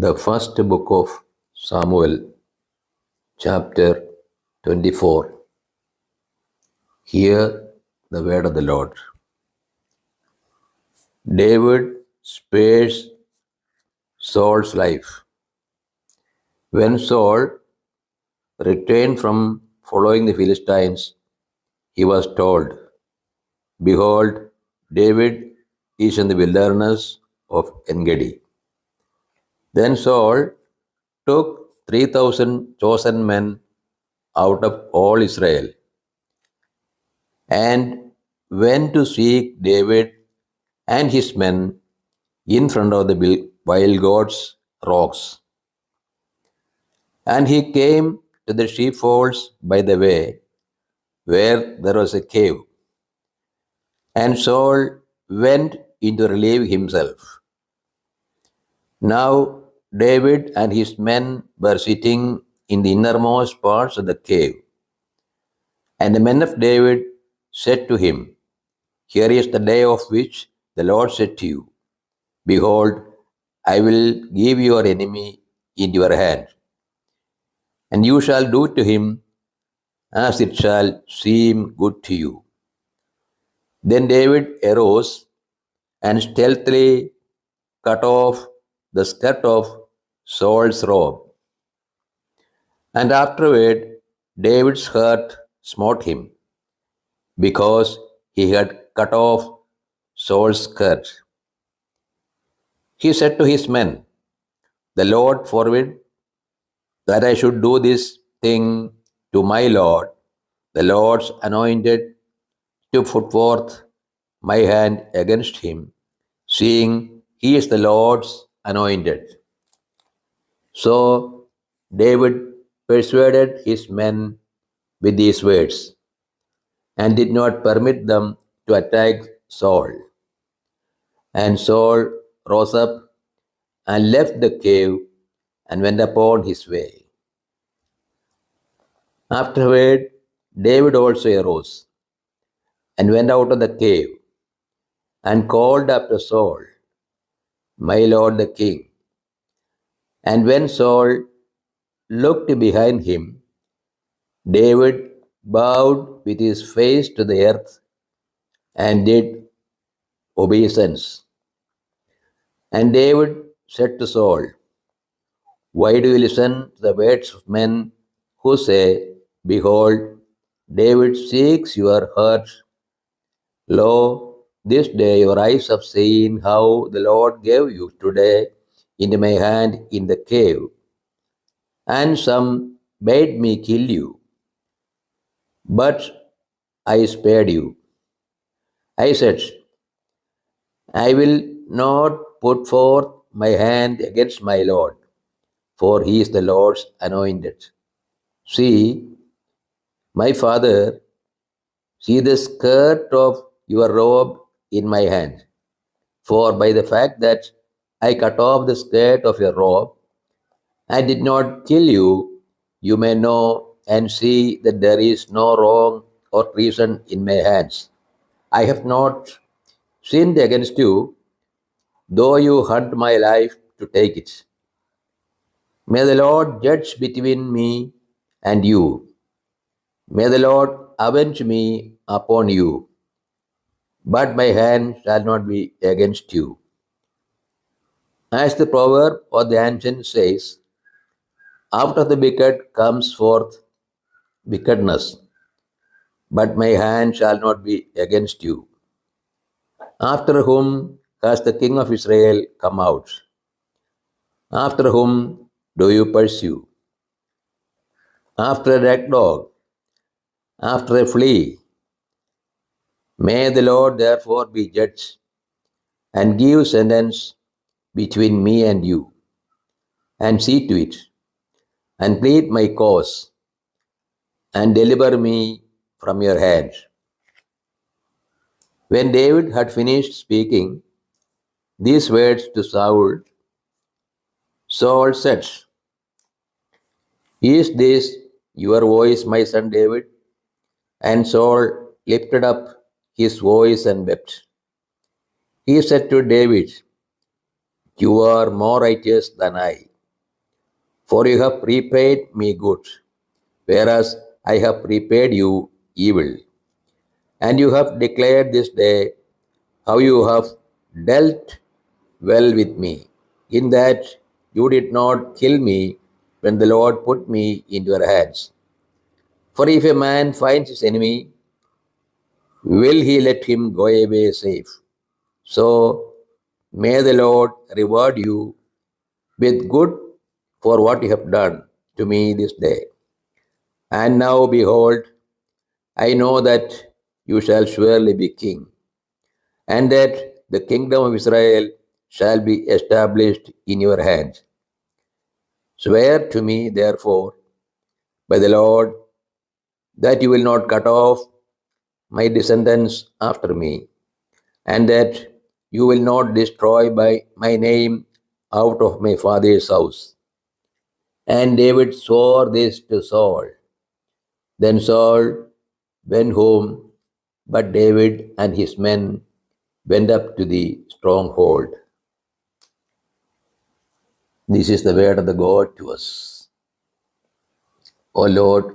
The first book of Samuel, chapter 24. Hear the word of the Lord. David spares Saul's life. When Saul returned from following the Philistines, he was told, "Behold, David is in the wilderness of Engedi." Then Saul took 3,000 chosen men out of all Israel and went to seek David and his men in front of the wild goats' rocks. And he came to the sheepfolds by the way, where there was a cave. And Saul went in to relieve himself. Now David and his men were sitting in the innermost parts of the cave. And the men of David said to him, "Here is the day of which the Lord said to you, Behold, I will give your enemy into your hand, and you shall do to him as it shall seem good to you." Then David arose and stealthily cut off the skirt of Saul's robe. And afterward, David's hurt smote him, because he had cut off Saul's skirt. He said to his men, "The Lord forbid that I should do this thing to my Lord, the Lord's anointed, to put forth my hand against him, seeing he is the Lord's anointed." So David persuaded his men with these words and did not permit them to attack Saul. And Saul rose up and left the cave and went upon his way. Afterward, David also arose and went out of the cave and called after Saul, "My lord the king." And when Saul looked behind him, David bowed with his face to the earth and did obeisance. And David said to Saul, "Why do you listen to the words of men who say, Behold, David seeks your heart? Lo, this day your eyes have seen how the Lord gave you today into my hand in the cave, and some bade me kill you, but I spared you." I said, "I will not put forth my hand against my Lord, for he is the Lord's anointed. See, my father, see the skirt of your robe in my hand. For by the fact that I cut off the skirt of your robe, I did not kill you, you may know and see that there is no wrong or treason in my hands. I have not sinned against you, though you hunt my life to take it. May the Lord judge between me and you. May the Lord avenge me upon you, but my hand shall not be against you." As the proverb or the ancient says, "Out of the wicked comes forth wickedness, but my hand shall not be against you." After whom has the King of Israel come out? After whom do you pursue? After a red dog, after a flea. May the Lord therefore be judge and give sentence between me and you, and see to it, and plead my cause, and deliver me from your hand. When David had finished speaking these words to Saul, Saul said, "Is this your voice, my son David?" And Saul lifted up his voice and wept. He said to David, "You are more righteous than I, For you have repaid me good, whereas I have repaid you evil. And you have declared this day how you have dealt well with me, in that you did not kill me when the Lord put me into your hands. For if a man finds his enemy, will he let him go away safe? So may the Lord reward you with good for what you have done to me this day. And now, behold, I know that you shall surely be king, and that the kingdom of Israel shall be established in your hands. Swear to me, therefore, by the Lord, that you will not cut off my descendants after me, and that you will not destroy by my name out of my father's house. And David swore this to Saul. Then Saul went home, but David and his men went up to the stronghold. This is the word of the God to us. O Lord,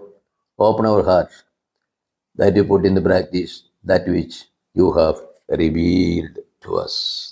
open our hearts that you put into practice that which you have revealed to us.